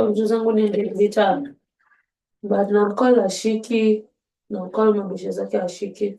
vitu zangu niende vitatu. But na call ashiki, na call mabisho zake ashiki.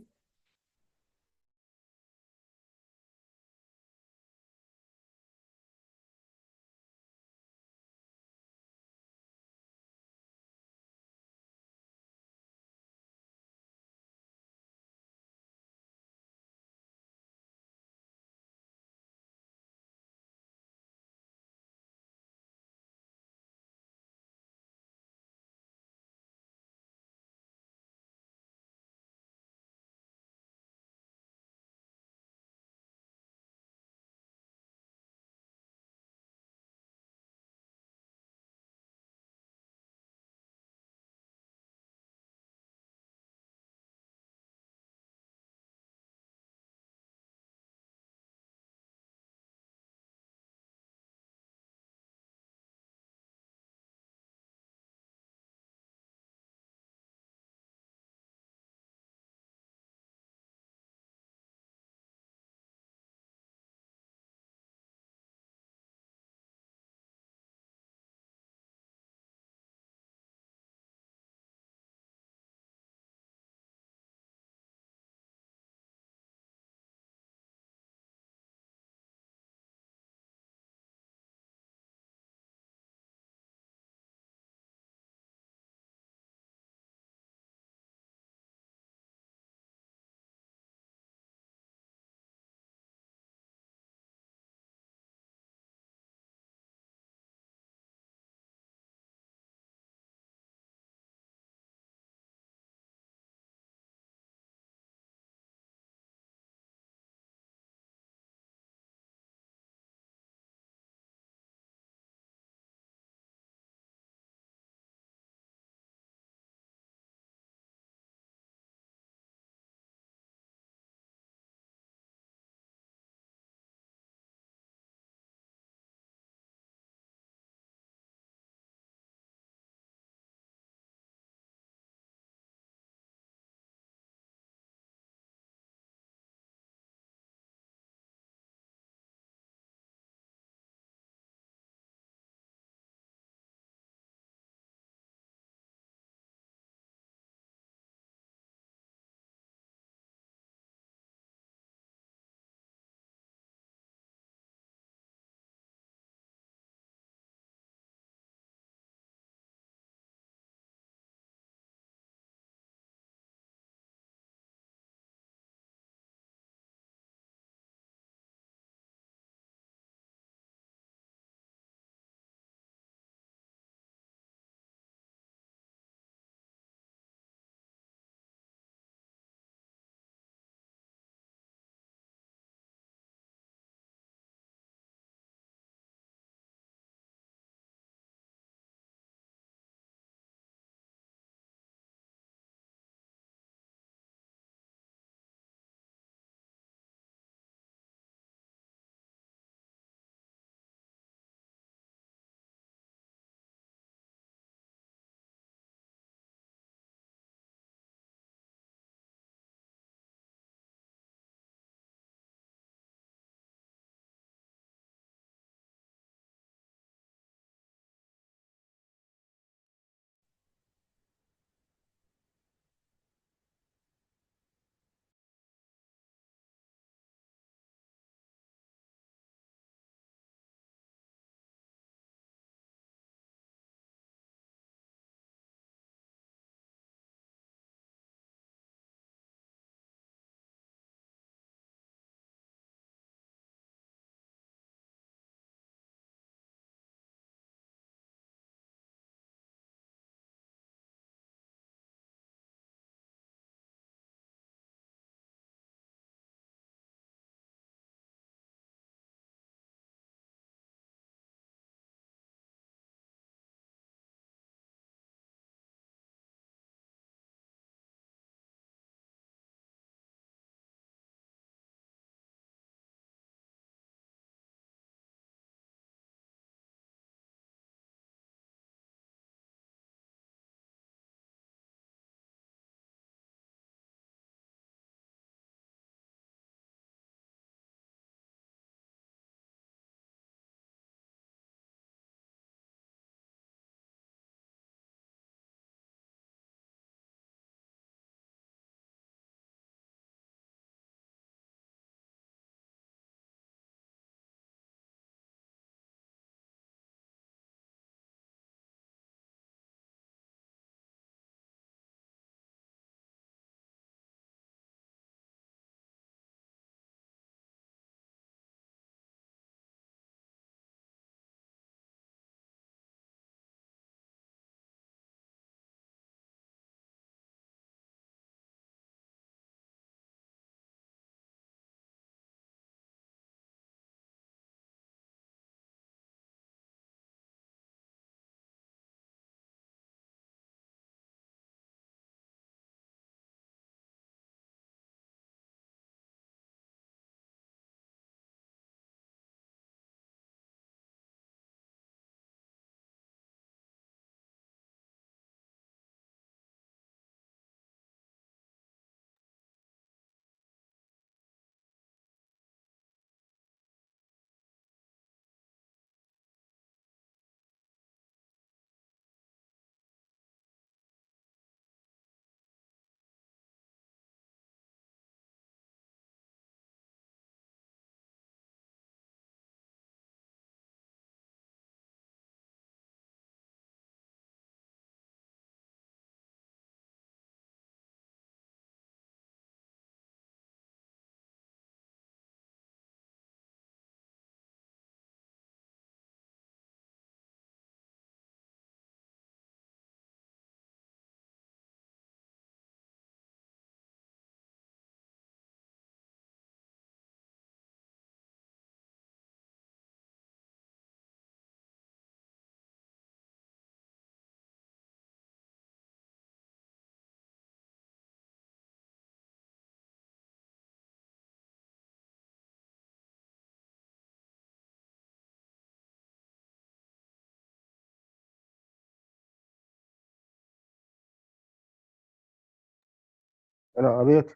Hello, Abid.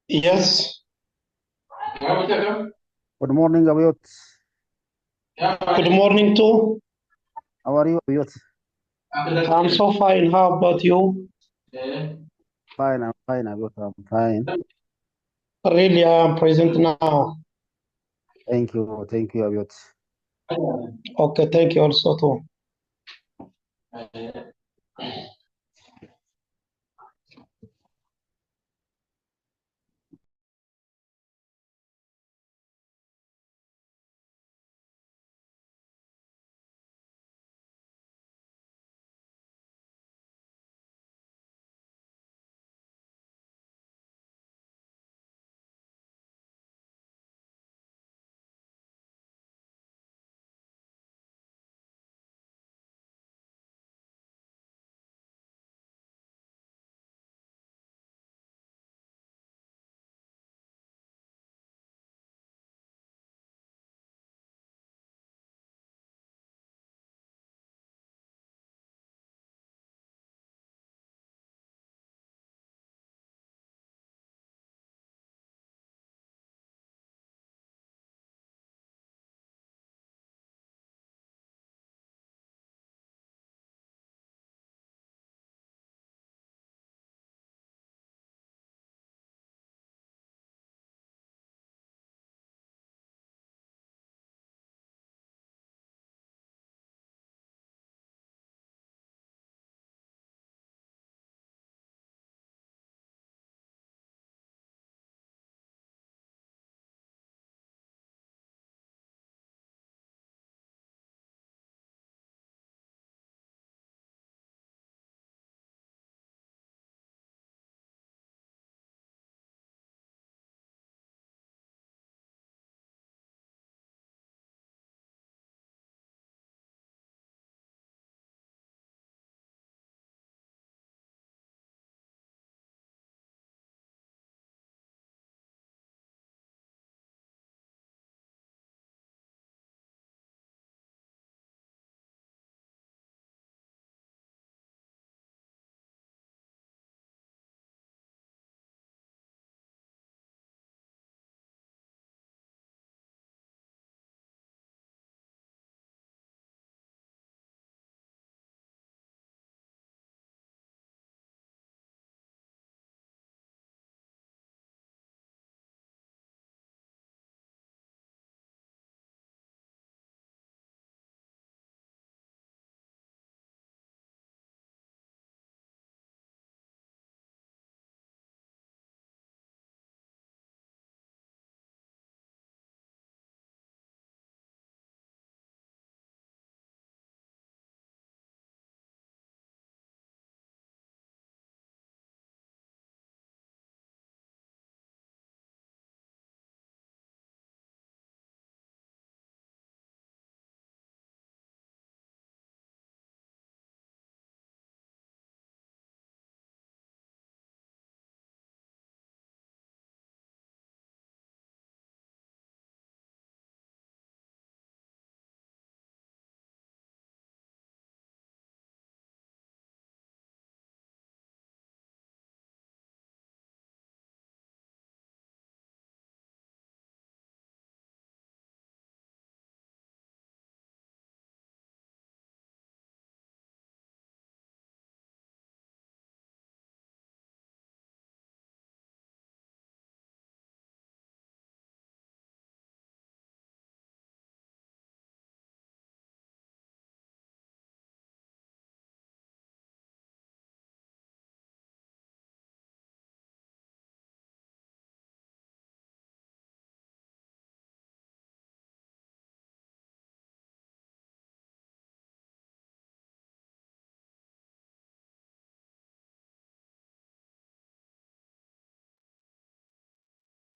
Yes. Good morning, Abid. Good morning too. How are you, Abid? I'm so fine. How about you? Fine, I'm fine, Abid. I'm fine. Really, I am present now. Thank you, Abid. Okay, thank you also too.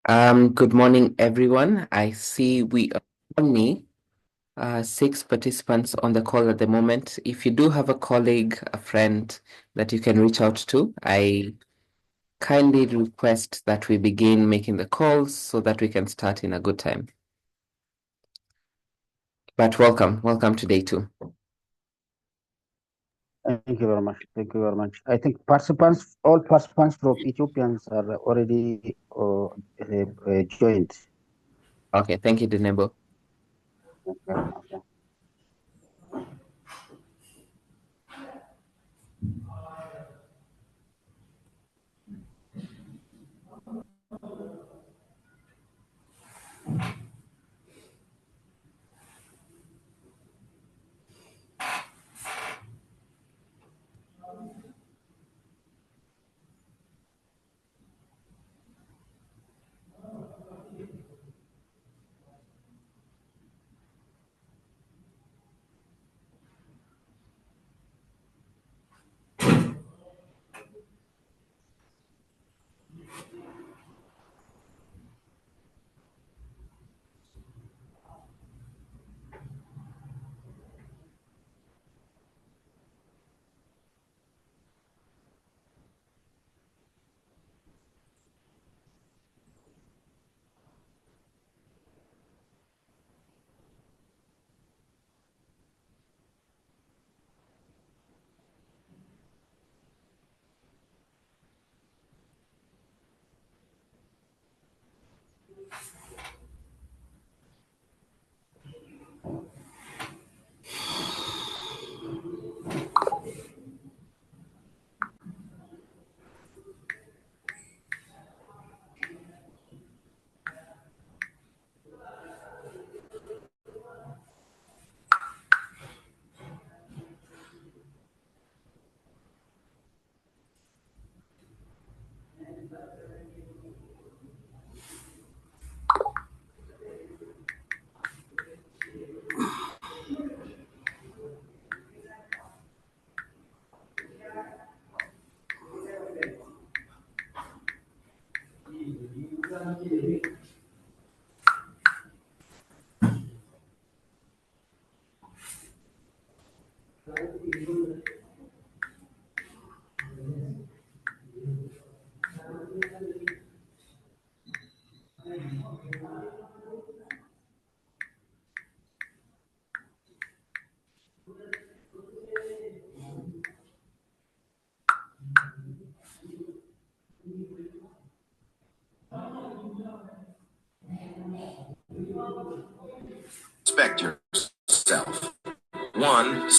Good morning, everyone. I see we are only 6 participants on the call at the moment. If you do have a colleague, a friend that you can reach out to, I kindly request that we begin making the calls so that we can start in a good time. But welcome to day two. Thank you very much. Thank you very much. I think participants, all participants from Ethiopians are already joined. Okay, thank you, Dinembo. Okay. Respect yourself. One.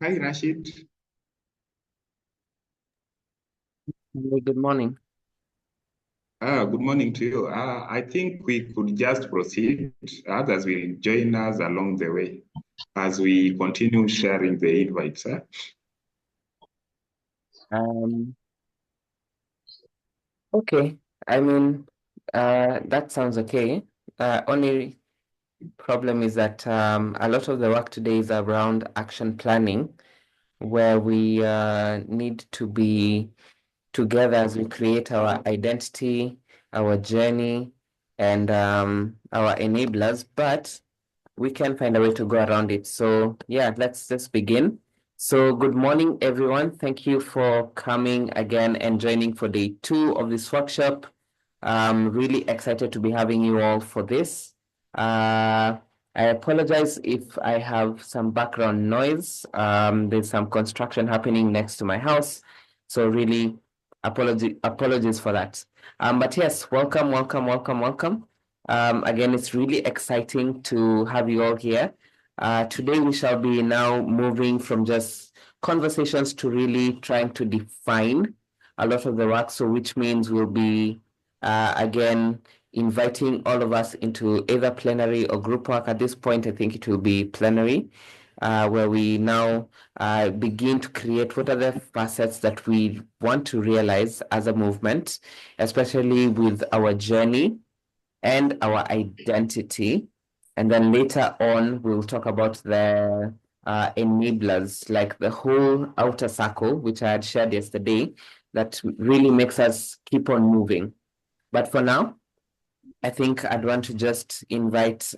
Hi, Rashid. Good morning. Good morning to you. I think we could just proceed. Others will join us along the way as we continue sharing the invites. Okay. I mean, that sounds okay. Only problem is that a lot of the work today is around action planning, where we need to be together as we create our identity, our journey, and our enablers, but we can find a way to go around it. So yeah, let's just begin. So good morning, everyone. Thank you for coming again and joining for day 2 of this workshop. I'm really excited to be having you all for this. I apologize if I have some background noise. There's some construction happening next to my house. So really apologies for that. But yes, welcome. Again, it's really exciting to have you all here. Today we shall be now moving from just conversations to really trying to define a lot of the work. So which means we'll be again inviting all of us into either plenary or group work. At this point, I think it will be plenary, where we now begin to create what are the facets that we want to realize as a movement, especially with our journey and our identity. And then later on, we'll talk about the enablers, like the whole outer circle, which I had shared yesterday, that really makes us keep on moving. But for now, I think I'd want to just invite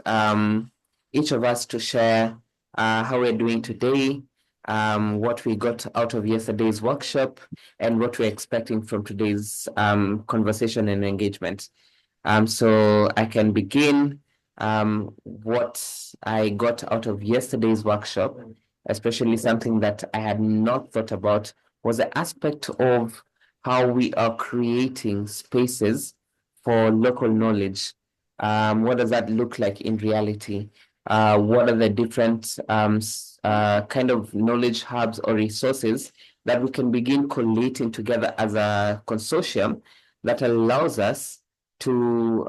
each of us to share how we're doing today, what we got out of yesterday's workshop, and what we're expecting from today's conversation and engagement. So I can begin what I got out of yesterday's workshop, especially something that I had not thought about, was the aspect of how we are creating spaces for local knowledge. What does that look like in reality? What are the different kind of knowledge hubs or resources that we can begin collating together as a consortium that allows us to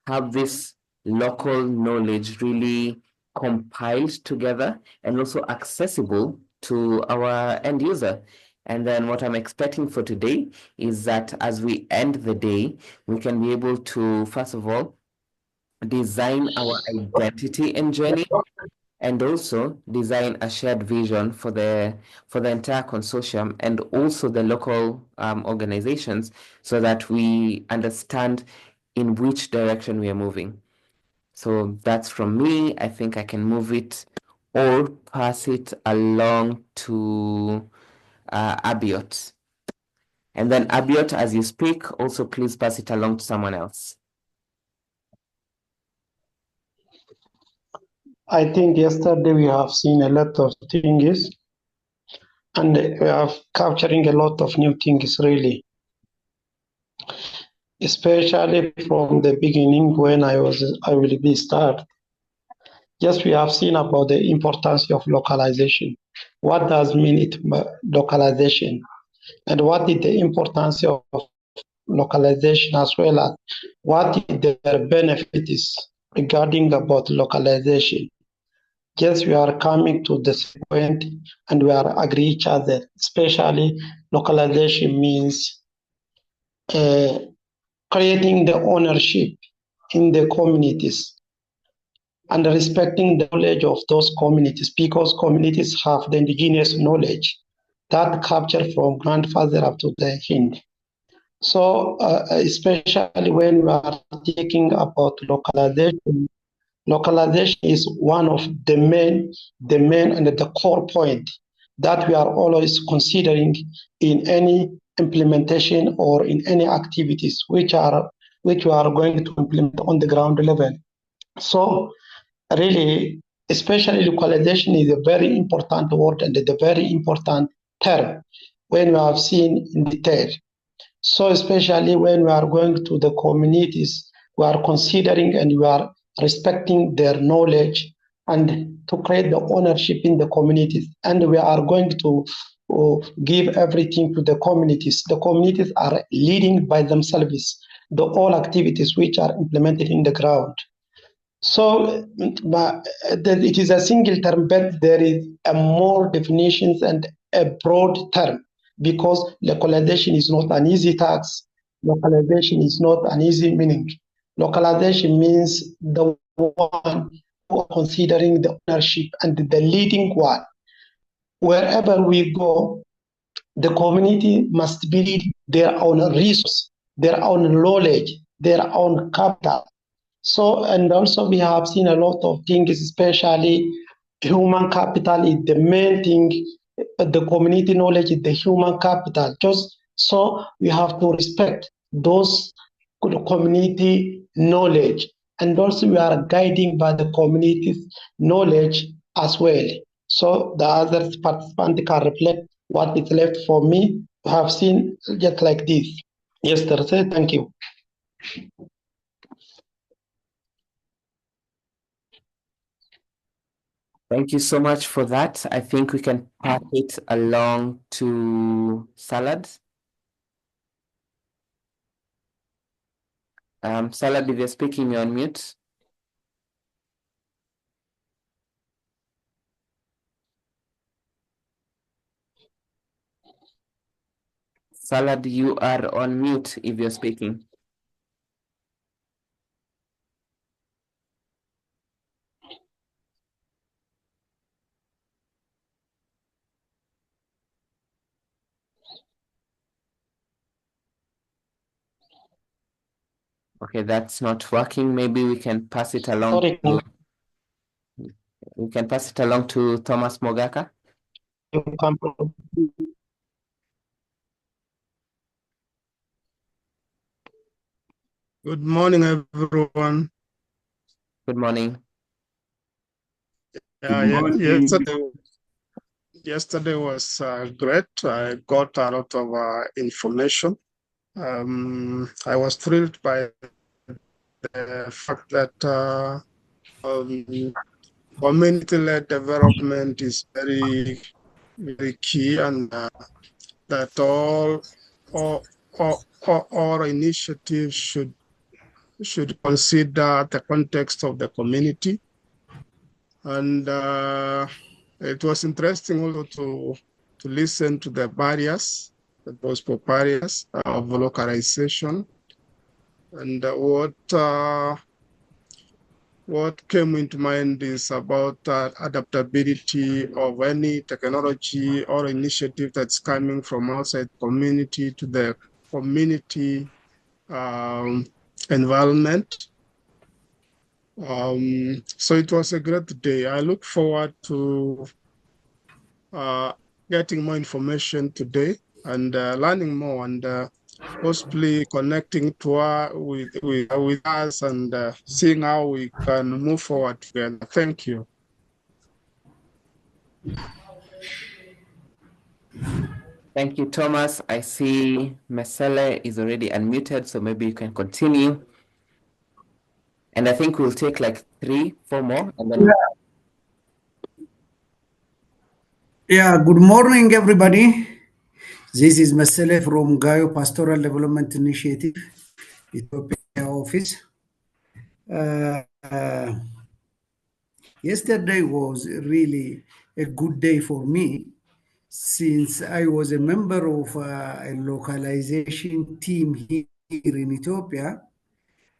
have this local knowledge really compiled together and also accessible to our end user. And then what I'm expecting for today is that as we end the day, we can be able to, first of all, design our identity and journey, and also design a shared vision for the entire consortium and also the local organizations, so that we understand in which direction we are moving. So that's from me. I think I can move it or pass it along to Abiot. And then Abiot, as you speak, also please pass it along to someone else. I think yesterday we have seen a lot of things, and we are capturing a lot of new things really, especially from the beginning when I will be start. Yes, we have seen about the importance of localization. What does mean it localization, and what is the importance of localization, as well as what their benefit is regarding about localization. Yes, we are coming to this point and we are agree each other, especially localization means creating the ownership in the communities and respecting the knowledge of those communities, because communities have the indigenous knowledge that captured from grandfather up to the Hind. So especially when we are thinking about localization, localization is one of the main and the core point that we are always considering in any implementation or in any activities which we are going to implement on the ground level. So really, especially localization is a very important word and a very important term when we have seen in detail. So especially when we are going to the communities, we are considering and we are respecting their knowledge and to create the ownership in the communities. And we are going to give everything to the communities. The communities are leading by themselves the all activities which are implemented in the ground. So it is a single term, but there is a more definitions and a broad term, because localization is not an easy task. Localization is not an easy meaning. Localization means the one who are considering the ownership and the leading one. Wherever we go, the community must build their own resource, their own knowledge, their own capital. So, and also we have seen a lot of things, especially human capital is the main thing. The community knowledge is the human capital. Just so we have to respect those community knowledge. And also we are guiding by the community's knowledge as well. So the other participants can reflect what is left for me to have seen just like this. Yes, sir. Thank you. Thank you so much for that. I think we can pass it along to Salad. Salad, if you're speaking, you're on mute. Salad, you are on mute if you're speaking. Okay, that's not working. Maybe we can pass it along Sorry. to Thomas Mogaka. You can Good morning, everyone. Good morning. Yesterday was great. I got a lot of information. I was thrilled by the fact that community-led development is very, very key, and that all initiatives should consider the context of the community. And it was interesting also to listen to the barriers, the possible barriers of localization, and what came into mind is about adaptability of any technology or initiative that's coming from outside community to the community environment. So it was a great day. I look forward to getting more information today and learning more, and possibly connecting with us and seeing how we can move forward together. Thank you. Thank you, Thomas. I see Mesele is already unmuted, so maybe you can continue. And I think we'll take like 3-4 more, and then Yeah, good morning, everybody. This is Mesele from Gayo Pastoral Development Initiative, Ethiopia office. Yesterday was really a good day for me, since I was a member of a localization team here in Ethiopia.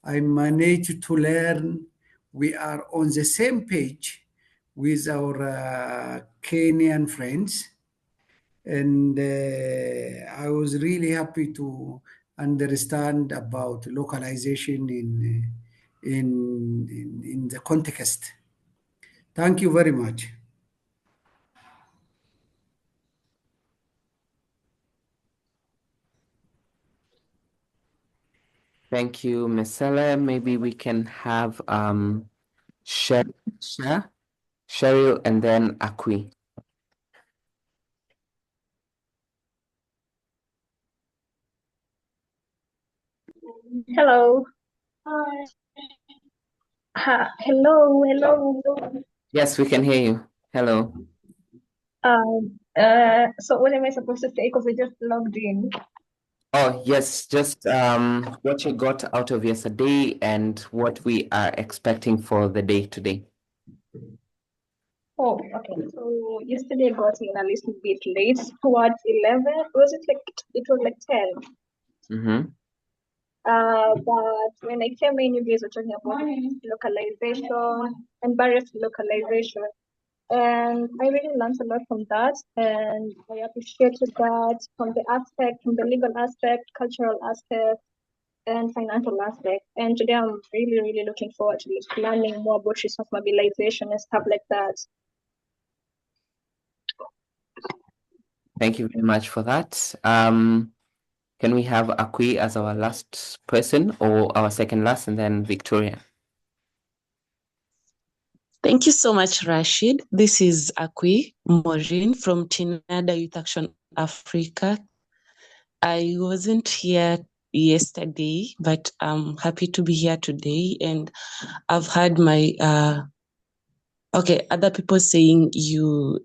I managed to learn we are on the same page with our Kenyan friends. And I was really happy to understand about localization in the context. Thank you very much. thank you, Mesele. Maybe we can have Cheryl, and then Akwi. Hello. Hello. Yes, we can hear you. Hello. So what am I supposed to say? Because I just logged in. Oh, yes, just what you got out of yesterday and what we are expecting for the day today. Oh, okay. So yesterday I got in a little bit late, towards 11. Was it like, it was like 10. Mm-hmm. But when I came in, you guys were talking about localization and various localization. And I really learned a lot from that. And I appreciated that from the aspect, from the legal aspect, cultural aspect, and financial aspect. And today I'm really, really looking forward to learning more about resource mobilization and stuff like that. Thank you very much for that. Can we have Akwi as our last person or our second last, and then Victoria? Thank you so much, Rashid. This is Akwi Maureen from TINADA Youth Action Africa. I wasn't here yesterday, but I'm happy to be here today. And I've heard other people saying you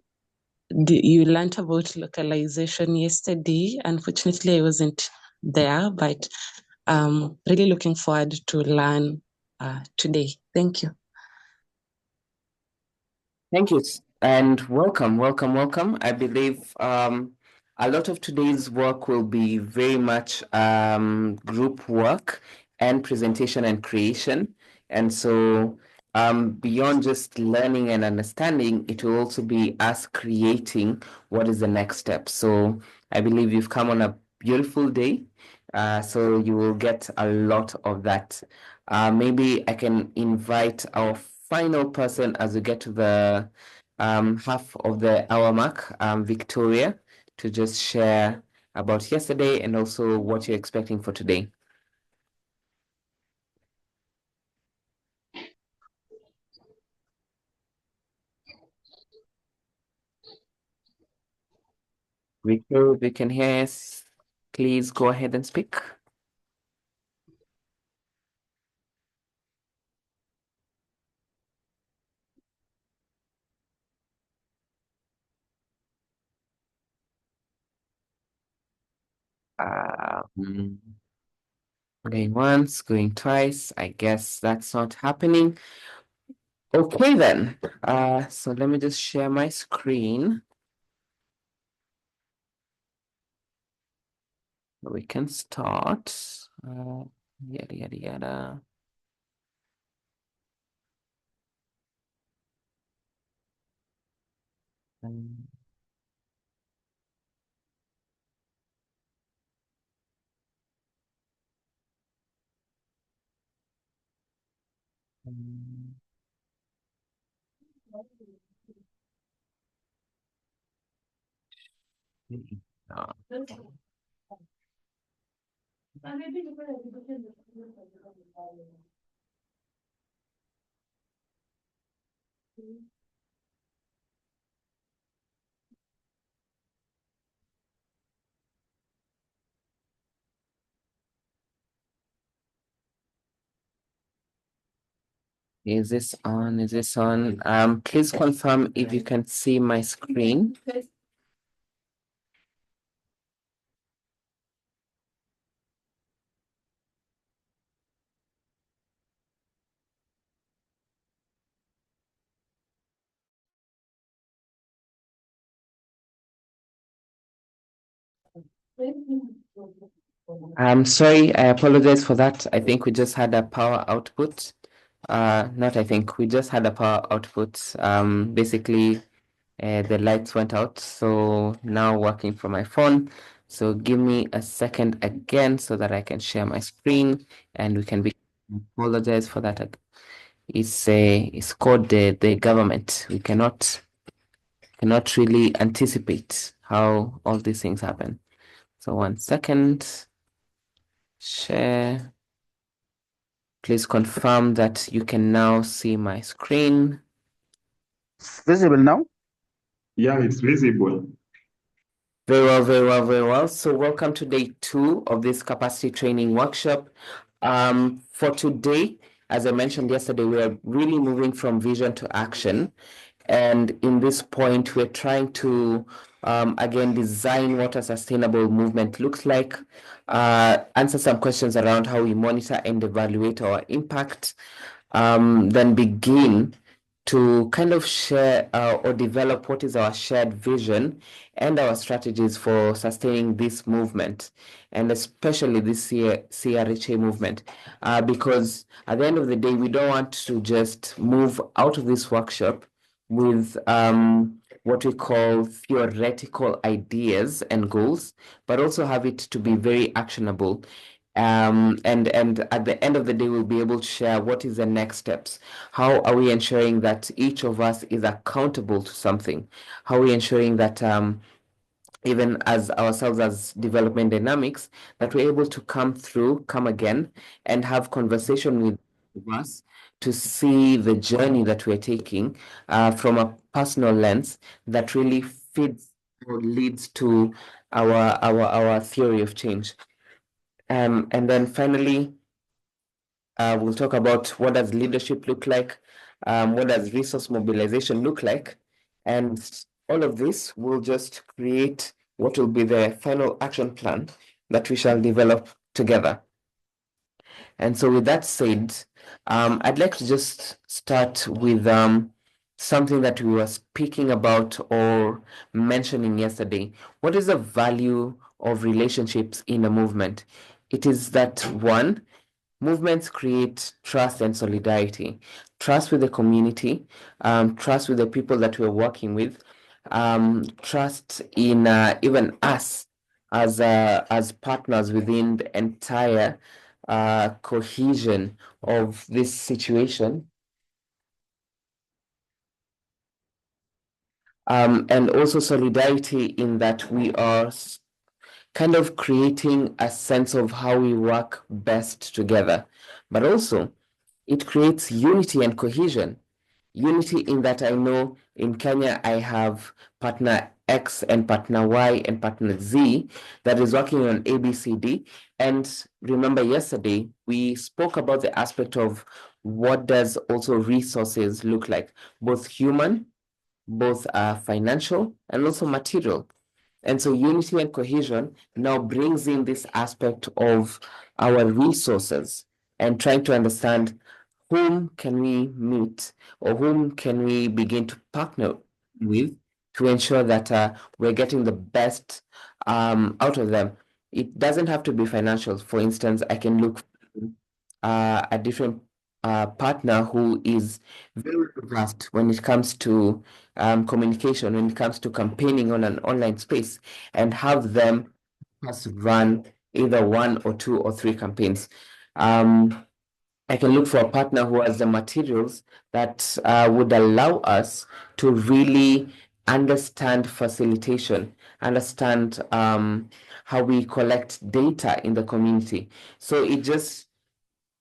learned about localization yesterday. Unfortunately, I wasn't there, but really looking forward to learn today. Thank you. Thank you, and welcome. I believe a lot of today's work will be very much group work and presentation and creation. And so beyond just learning and understanding, it will also be us creating what is the next step. So I believe you've come on a beautiful day. So you will get a lot of that. Maybe I can invite our final person as we get to the half of the hour mark, Victoria, to just share about yesterday and also what you're expecting for today. Victoria, if you can hear us, please go ahead and speak. Going once, going twice. I guess that's not happening. Okay then. So let me just share my screen. We can start. Yada yada yada. Is this on? Is this on? Please confirm if you can see my screen. I'm sorry, I apologize for that. I think we just had a power output. Not I think, we just had a power output. Basically, the lights went out, so now working from my phone. So give me a second again so that I can share my screen and we can apologize for that. It's called the government. We cannot really anticipate how all these things happen. So 1 second. Share. Please confirm that you can now see my screen. It's visible now? Yeah, it's visible. Very well, very well, very well. So welcome to day 2 of this capacity training workshop. For today, as I mentioned yesterday, we are really moving from vision to action. And in this point, we're trying to, again, design what a sustainable movement looks like, answer some questions around how we monitor and evaluate our impact, then begin to kind of share or develop what is our shared vision and our strategies for sustaining this movement, and especially this CRHA movement, because at the end of the day, we don't want to just move out of this workshop with what we call theoretical ideas and goals, but also have it to be very actionable. And at the end of the day, we'll be able to share what is the next steps. How are we ensuring that each of us is accountable to something? How are we ensuring that even as ourselves as development dynamics, that we're able to come again and have conversation with us to see the journey that we're taking from a personal lens that really fits or leads to our theory of change. And then finally, we'll talk about what does leadership look like, what does resource mobilization look like, and all of this will just create what will be the final action plan that we shall develop together. And so with that said, I'd like to just start with something that we were speaking about or mentioning yesterday. What is the value of relationships in a movement? It is that one, movements create trust and solidarity, trust with the community, trust with the people that we're working with, trust in even us as partners within the entire cohesion of this situation. And also solidarity in that we are kind of creating a sense of how we work best together. But also, it creates unity and cohesion. Unity in that I know in Kenya, I have partner X and partner Y and partner Z that is working on ABCD. And remember yesterday, we spoke about the aspect of what does also resources look like, both human, both financial, and also material. And so unity and cohesion now brings in this aspect of our resources and trying to understand whom can we meet or whom can we begin to partner with to ensure that we're getting the best out of them. It doesn't have to be financial. For instance, I can look a different partner who is very vast when it comes to communication, when it comes to campaigning on an online space, and have them run either 1 or 2 or 3 campaigns. I can look for a partner who has the materials that would allow us to really understand facilitation, understand how we collect data in the community. So it just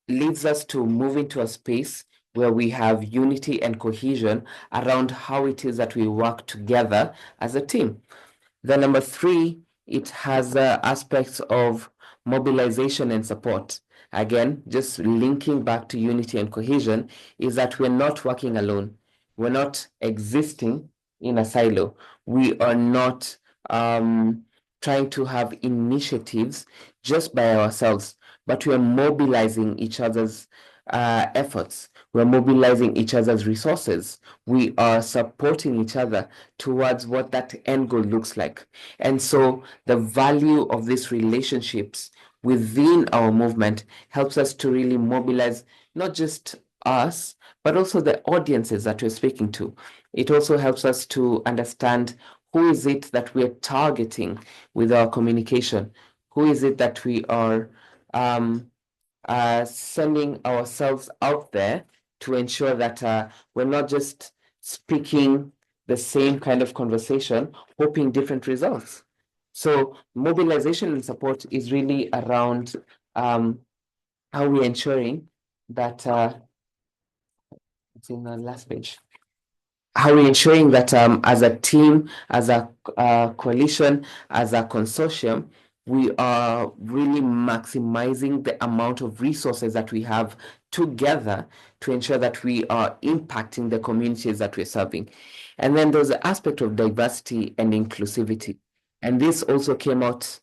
leads us to move into a space where we have unity and cohesion around how it is that we work together as a team. Then number 3, it has aspects of mobilization and support. Again, just linking back to unity and cohesion is that we're not working alone. We're not existing in a silo. We are not trying to have initiatives just by ourselves, but we are mobilizing each other's efforts. We're mobilizing each other's resources. We are supporting each other towards what that end goal looks like. And so the value of these relationships within our movement helps us to really mobilize not just us, but also the audiences that we're speaking to. It also helps us to understand who is it that we're targeting with our communication. Who is it that we are sending ourselves out there to ensure that we're not just speaking the same kind of conversation, hoping different results. So mobilization and support is really around how we're ensuring that, it's in the last page, how we're ensuring that as a team, as a coalition, as a consortium, we are really maximizing the amount of resources that we have together to ensure that we are impacting the communities that we're serving. And then there's the aspect of diversity and inclusivity. And this also came out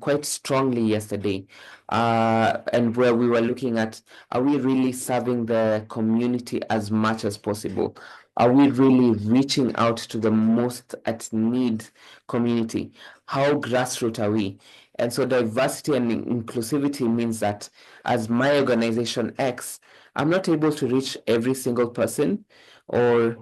quite strongly yesterday, and where we were looking at, are we really serving the community as much as possible? Are we really reaching out to the most at need community? How grassroots are we? And so diversity and inclusivity means that as my organization X, I'm not able to reach every single person, or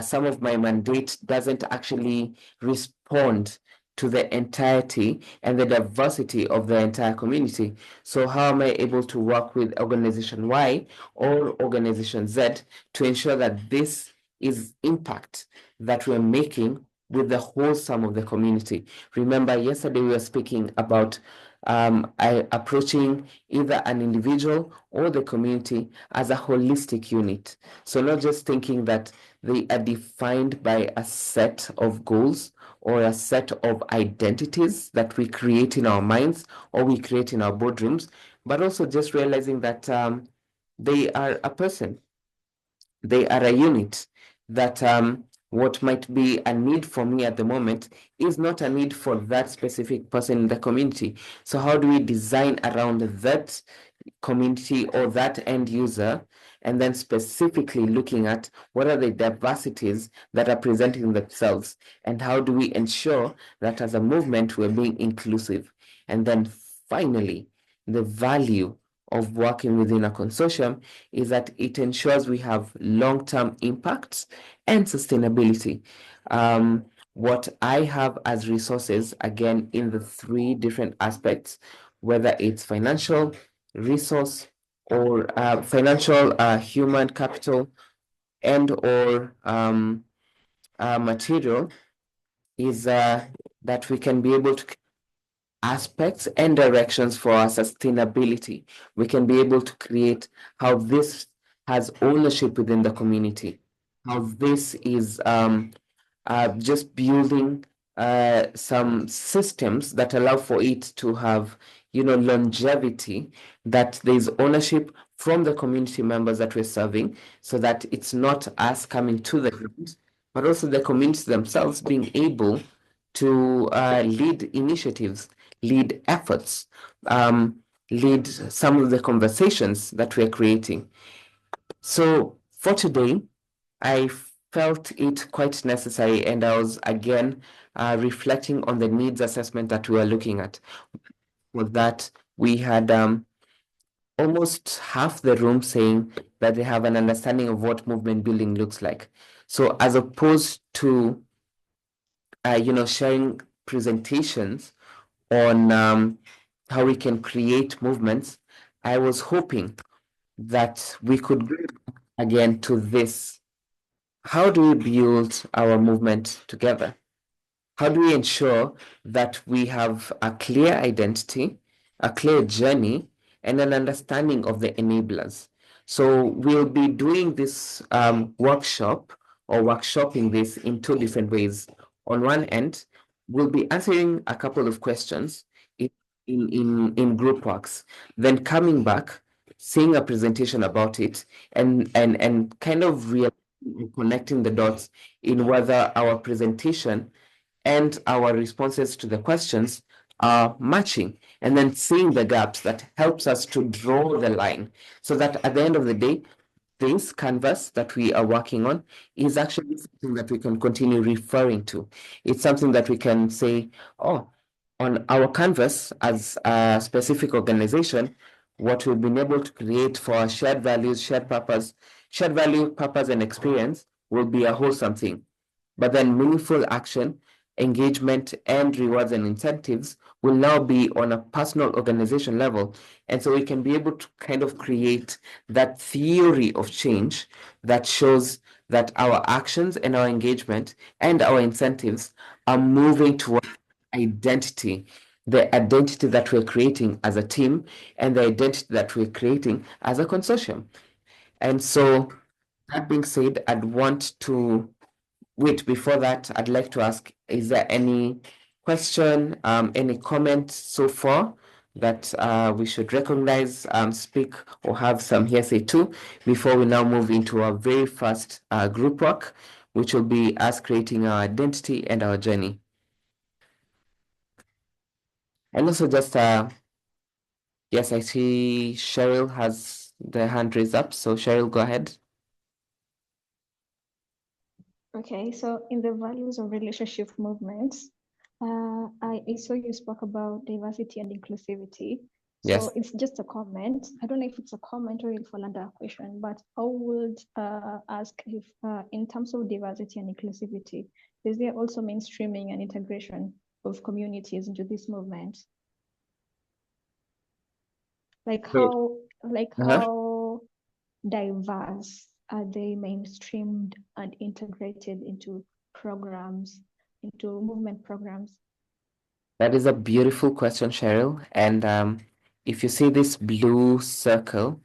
some of my mandate doesn't actually respond to the entirety and the diversity of the entire community. So how am I able to work with organization Y or organization Z to ensure that this is impact that we're making with the whole sum of the community? Remember, yesterday we were speaking about approaching either an individual or the community as a holistic unit. So not just thinking that they are defined by a set of goals or a set of identities that we create in our minds or we create in our boardrooms, but also just realizing that they are a person. They are a unit, that what might be a need for me at the moment is not a need for that specific person in the community. So how do we design around that community or that end user, and then specifically looking at what are the diversities that are presenting themselves, and how do we ensure that as a movement we're being inclusive? And then finally, the value of working within a consortium is that it ensures we have long-term impacts and sustainability. What I have as resources, again, in the 3 different aspects, whether it's financial, resource, or financial, human capital, and or material, is that we can be able to aspects and directions for our sustainability. We can be able to create how this has ownership within the community, how this is just building some systems that allow for it to have, longevity, that there's ownership from the community members that we're serving, so that it's not us coming to the ground, but also the communities themselves being able to lead initiatives, lead efforts, lead some of the conversations that we're creating. So for today, I felt it quite necessary, and I was again reflecting on the needs assessment that we are looking at. Was that we had almost half the room saying that they have an understanding of what movement building looks like. So as opposed to sharing presentations on how we can create movements, I was hoping that we could go again to this. How do we build our movement together? How do we ensure that we have a clear identity, a clear journey, and an understanding of the enablers? So we'll be doing this workshop or workshopping this in 2 different ways. On one end, we'll be answering a couple of questions in group works, then coming back, seeing a presentation about it, and kind of connecting the dots in whether our presentation and our responses to the questions are matching, and then seeing the gaps that helps us to draw the line, so that at the end of the day, this canvas that we are working on is actually something that we can continue referring to. It's something that we can say, oh, on our canvas as a specific organization, what we've been able to create for our shared values, shared purpose, shared value, purpose, and experience will be a wholesome thing. But then meaningful action, engagement, and rewards and incentives will now be on a personal organization level. And so we can be able to kind of create that theory of change that shows that our actions and our engagement and our incentives are moving towards identity, the identity that we're creating as a team and the identity that we're creating as a consortium. And so that being said, I'd want to wait. Before that, I'd like to ask, is there any question, any comment so far that we should recognize, speak, or have some hearsay to before we now move into our very first group work, which will be us creating our identity and our journey. And also just, yes, I see Cheryl has the hand raised up. So Cheryl, go ahead. Okay, so in the values of relationship movements, I saw you spoke about diversity and inclusivity. So Yes. it's just a comment. I don't know if it's a comment or it'll fall under a question, but I would ask if in terms of diversity and inclusivity, is there also mainstreaming and integration of communities into this movement? Like how diverse are they mainstreamed and integrated into programs, into movement programs? That is a beautiful question, Cheryl. And if you see this blue circle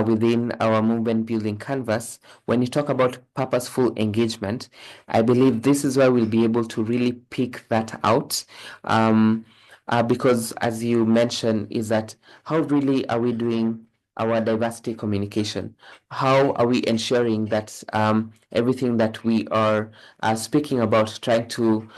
within our movement building canvas, when you talk about purposeful engagement, I believe this is where we'll be able to really pick that out. Because as you mentioned, is that how really are we doing our diversity communication? How are we ensuring that everything that we are speaking about, trying to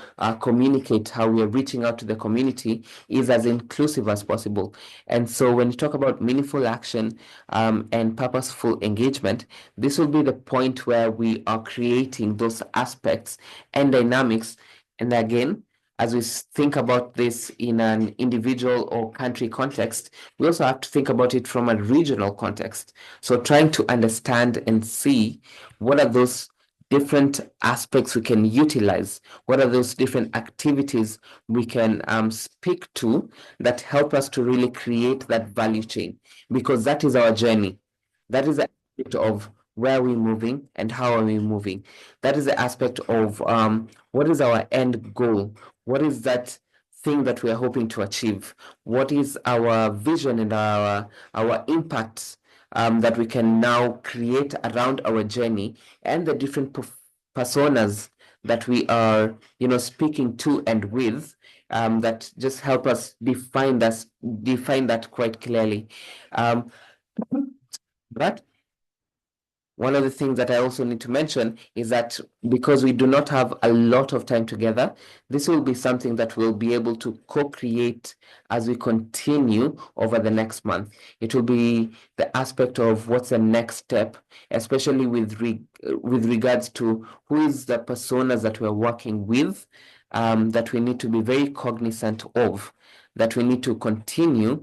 communicate how we are reaching out to the community is as inclusive as possible? And so when you talk about meaningful action and purposeful engagement, this will be the point where we are creating those aspects and dynamics. And again, as we think about this in an individual or country context, we also have to think about it from a regional context. So trying to understand and see what are those different aspects we can utilize, what are those different activities we can speak to that help us to really create that value chain, because that is our journey. That is the aspect of where we're moving and how are we moving. That is the aspect of what is our end goal? What is that thing that we are hoping to achieve? What is our vision and our impact that we can now create around our journey and the different personas that we are, speaking to and with, that just help us define that quite clearly. But one of the things that I also need to mention is that because we do not have a lot of time together, this will be something that we'll be able to co-create as we continue over the next month. It will be the aspect of what's the next step, especially with regards to who is the personas that we're working with, that we need to be very cognizant of, that we need to continue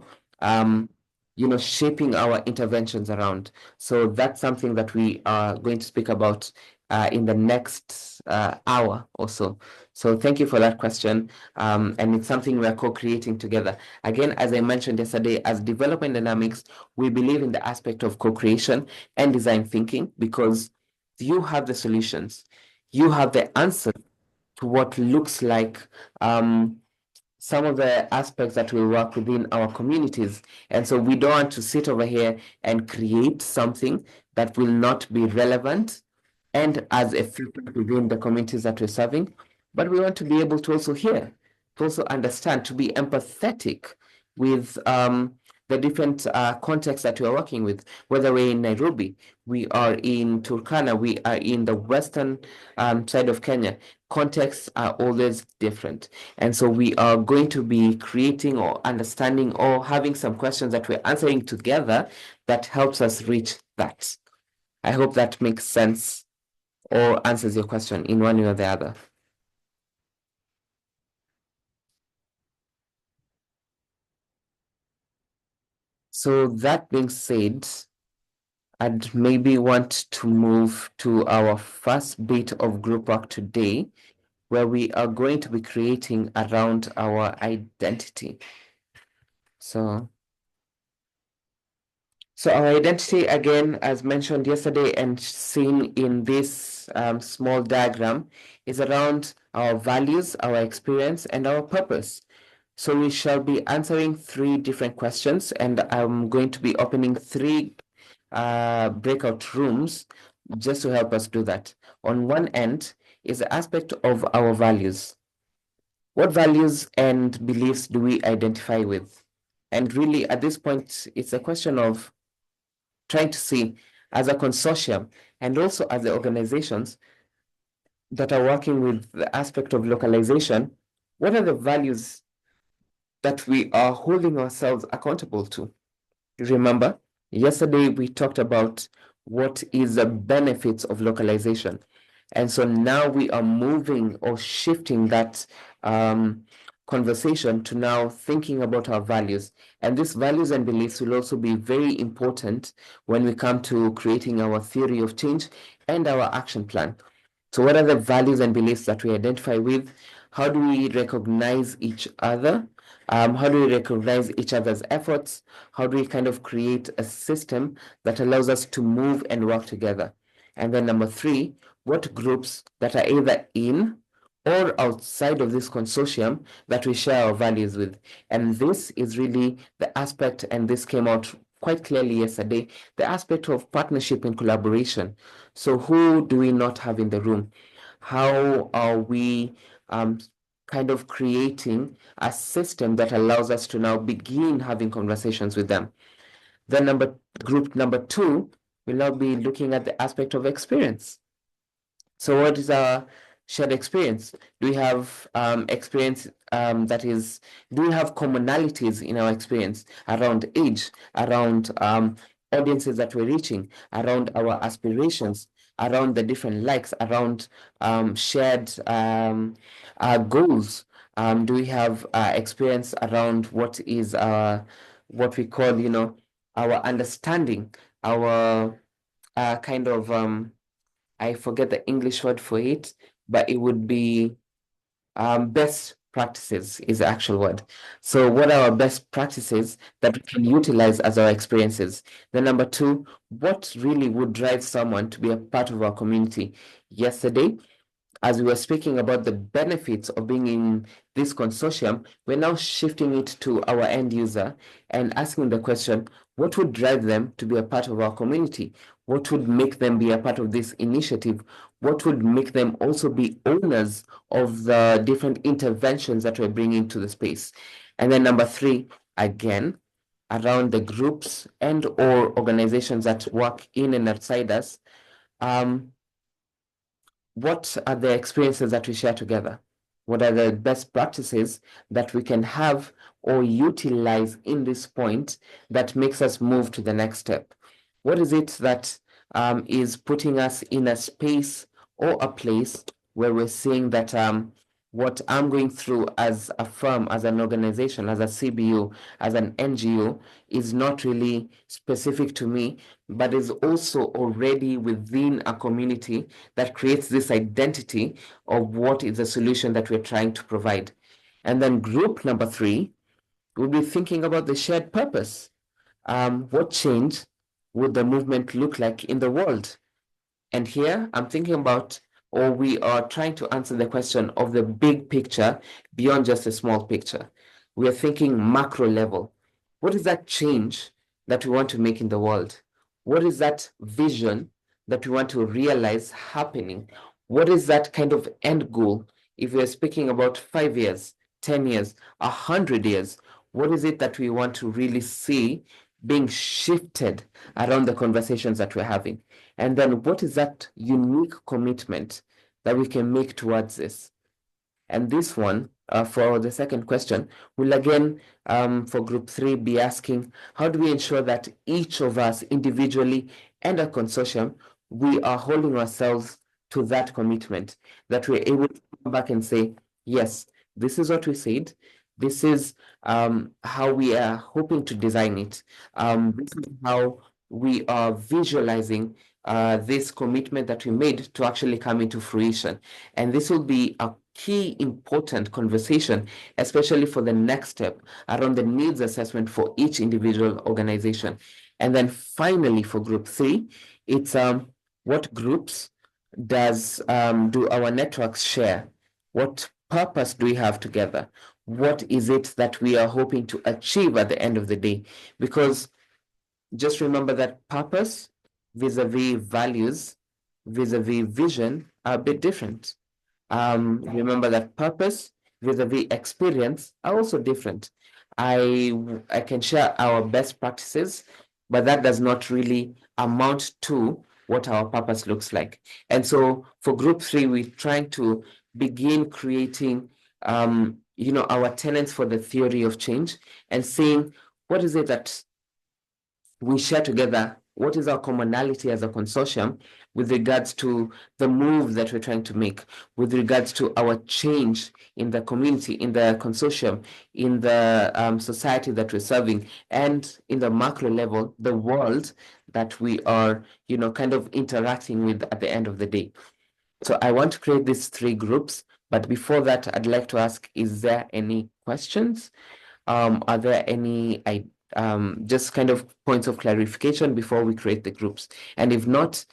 shaping our interventions around. So that's something that we are going to speak about in the next hour or so. So thank you for that question. And it's something we're co-creating together. Again, as I mentioned yesterday, as development dynamics, we believe in the aspect of co-creation and design thinking, because you have the solutions. You have the answer to what looks like some of the aspects that will work within our communities. And so we don't want to sit over here and create something that will not be relevant and as effective within the communities that we're serving. But we want to be able to also hear, to also understand, to be empathetic with the different contexts that we are working with, whether we're in Nairobi, we are in Turkana, we are in the western side of Kenya. Contexts are always different. And so we are going to be creating or understanding or having some questions that we're answering together that helps us reach that. I hope that makes sense or answers your question in one way or the other. So that being said, I'd maybe want to move to our first bit of group work today, where we are going to be creating around our identity. So our identity, again, as mentioned yesterday and seen in this small diagram, is around our values, our experience, and our purpose. So we shall be answering 3 different questions, and I'm going to be opening 3 breakout rooms just to help us do that. On one end is the aspect of our values. What values and beliefs do we identify with? And really, at this point, it's a question of trying to see, as a consortium and also as the organizations that are working with the aspect of localization, what are the values that we are holding ourselves accountable to? Remember, yesterday we talked about what is the benefits of localization. And so now we are moving or shifting that conversation to now thinking about our values. And these values and beliefs will also be very important when we come to creating our theory of change and our action plan. So what are the values and beliefs that we identify with? How do we recognize each other? How do we recognize each other's efforts? How do we kind of create a system that allows us to move and work together? And then number 3, what groups that are either in or outside of this consortium that we share our values with? And this is really the aspect, and this came out quite clearly yesterday, the aspect of partnership and collaboration. So who do we not have in the room? How are we kind of creating a system that allows us to now begin having conversations with them? Then group number 2 will now be looking at the aspect of experience. So what is our shared experience? Do we have experience that is, do we have commonalities in our experience around age, around audiences that we're reaching, around our aspirations, around the different likes, around shared goals? Do we have experience around what is what we call, our understanding, our kind of I forget the English word for it, but it would be best practices is the actual word. So what are our best practices that we can utilize as our experiences? Then number 2, what really would drive someone to be a part of our community? Yesterday, as we were speaking about the benefits of being in this consortium, we're now shifting it to our end user and asking the question, what would drive them to be a part of our community? What would make them be a part of this initiative? What would make them also be owners of the different interventions that we're bringing to the space? And then number 3, again, around the groups and or organizations that work in and outside us, what are the experiences that we share together? What are the best practices that we can have or utilize in this point that makes us move to the next step? What is it that is putting us in a space or a place where we're seeing that what I'm going through as a firm, as an organization, as a CBO, as an NGO is not really specific to me, but is also already within a community that creates this identity of what is the solution that we're trying to provide. And then group number 3, we'll be thinking about the shared purpose. What change would the movement look like in the world? And here I'm thinking about, or we are trying to answer the question of the big picture beyond just a small picture. We are thinking macro level. What is that change that we want to make in the world? What is that vision that we want to realize happening? What is that kind of end goal? If we're speaking about 5 years, 10 years, 100 years, what is it that we want to really see being shifted around the conversations that we're having? And then what is that unique commitment that we can make towards this? And this one, for the second question, will again, for group 3, be asking, how do we ensure that each of us individually and a consortium, we are holding ourselves to that commitment, that we're able to come back and say, yes, this is what we said. This is how we are hoping to design it. This is how we are visualizing this commitment that we made to actually come into fruition. And this will be a key important conversation, especially for the next step around the needs assessment for each individual organization. And then finally, for group 3, it's what groups do our networks share? What purpose do we have together? What is it that we are hoping to achieve at the end of the day? Because just remember that purpose vis-a-vis values, vis-a-vis vision are a bit different. Remember that purpose vis-a-vis experience are also different. I can share our best practices, but that does not really amount to what our purpose looks like. And so for group 3, we're trying to begin creating our tenets for the theory of change and seeing what is it that we share together, what is our commonality as a consortium with regards to the move that we're trying to make, with regards to our change in the community, in the consortium, in the society that we're serving, and in the macro level, the world that we are, kind of interacting with at the end of the day. So I want to create these 3 groups, but before that, I'd like to ask, is there any questions? Are there any just kind of points of clarification before we create the groups? And if not,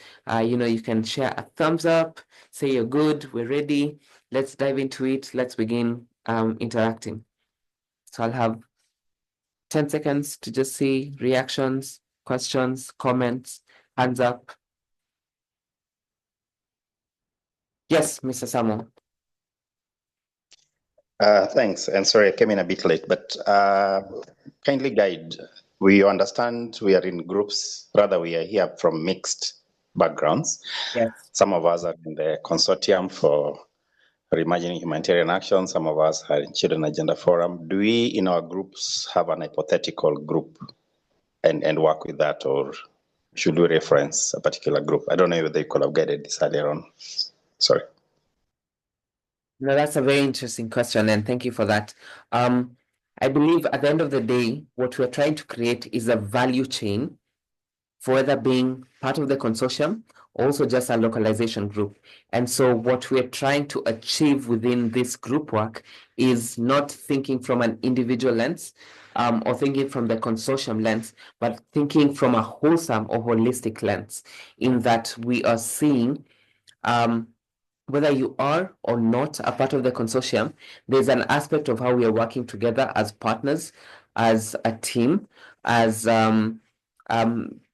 you can share a thumbs up, say you're good, we're ready, let's dive into it, let's begin interacting. So I'll have 10 seconds to just see reactions, questions, comments, hands up. Yes, Mr. Samuel. Thanks, and sorry I came in a bit late, but kindly guide. We understand we are in groups, rather we are here from mixed backgrounds. Yes. Some of us are in the consortium for reimagining humanitarian action. Some of us are in Children Agenda Forum. Do we in our groups have an hypothetical group and work with that, or should we reference a particular group? I don't know whether you could have guided this earlier on. Sorry. No, that's a very interesting question, and thank you for that. I believe at the end of the day, what we're trying to create is a value chain for whether being part of the consortium, also just a localization group. And so what we're trying to achieve within this group work is not thinking from an individual lens or thinking from the consortium lens, but thinking from a wholesome or holistic lens, in that we are seeing whether you are or not a part of the consortium, there's an aspect of how we are working together as partners, as a team, as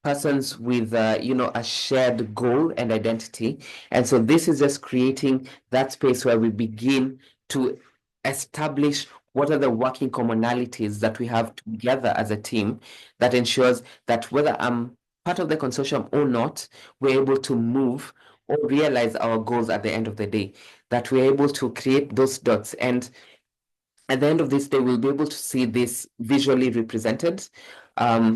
persons with a shared goal and identity. And so this is just creating that space where we begin to establish what are the working commonalities that we have together as a team that ensures that whether I'm part of the consortium or not, we're able to move or realize our goals at the end of the day, that we're able to create those dots. And at the end of this day, we'll be able to see this visually represented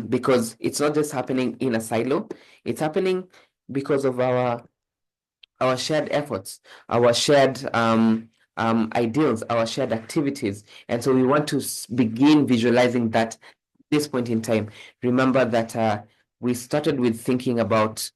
because it's not just happening in a silo, it's happening because of our shared efforts, our shared ideals, our shared activities. And so we want to begin visualizing that at this point in time. Remember that we started with thinking about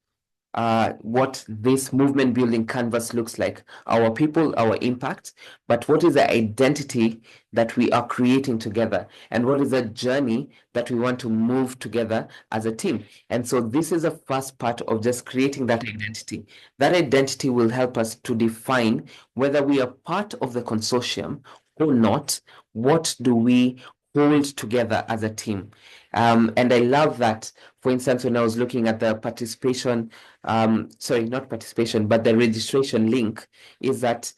what this movement building canvas looks like, our people, our impact, but what is the identity that we are creating together, and what is the journey that we want to move together as a team. And so this is the first part of just creating that identity. That identity will help us to define whether we are part of the consortium or not. What do we hold together as a team? And I love that, for instance, when I was looking at the participation, sorry, not participation, but the registration link, is that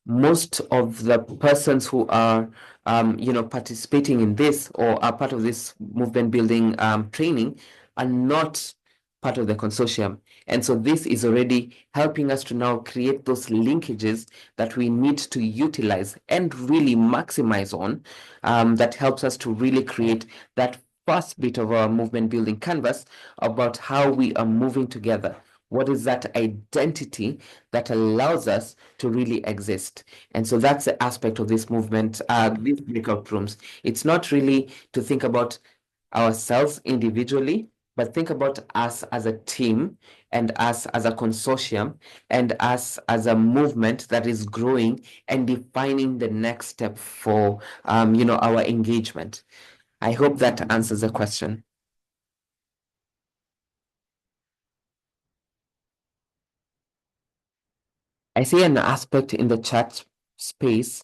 most of the persons who are, participating in this or are part of this movement building training are not part of the consortium. And so this is already helping us to now create those linkages that we need to utilize and really maximize on, that helps us to really create that first bit of our movement building canvas about how we are moving together. What is that identity that allows us to really exist? And so that's the aspect of this movement, these breakout rooms. It's not really to think about ourselves individually, but think about us as a team and us as a consortium and us as a movement that is growing and defining the next step for, our engagement. I hope that answers the question. I see an aspect in the chat space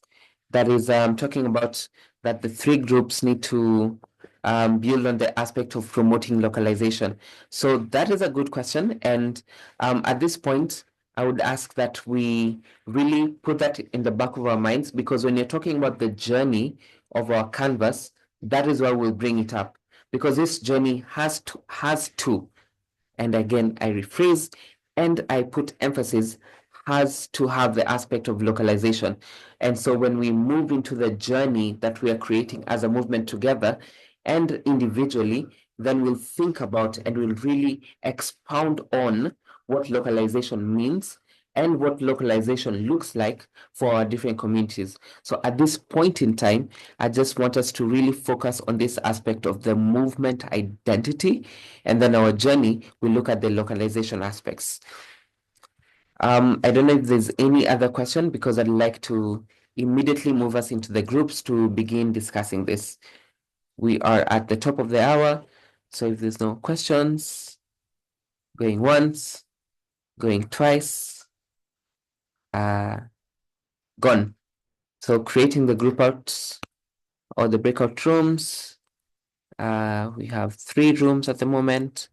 that is talking about that the 3 groups need to build on the aspect of promoting localization. So that is a good question. And at this point, I would ask that we really put that in the back of our minds, because when you're talking about the journey of our canvas, that is why we'll bring it up, because this journey has to, and again, I rephrase and I put emphasis, has to have the aspect of localization. And so when we move into the journey that we are creating as a movement together and individually, then we'll think about and we'll really expound on what localization means and what localization looks like for our different communities. So at this point in time, I just want us to really focus on this aspect of the movement identity, and then our journey, we look at the localization aspects. I don't know if there's any other question, because I'd like to immediately move us into the groups to begin discussing this. We are at the top of the hour, so if there's no questions, going once, going twice, gone. So creating the group outs or the breakout rooms. We have 3 rooms at the moment.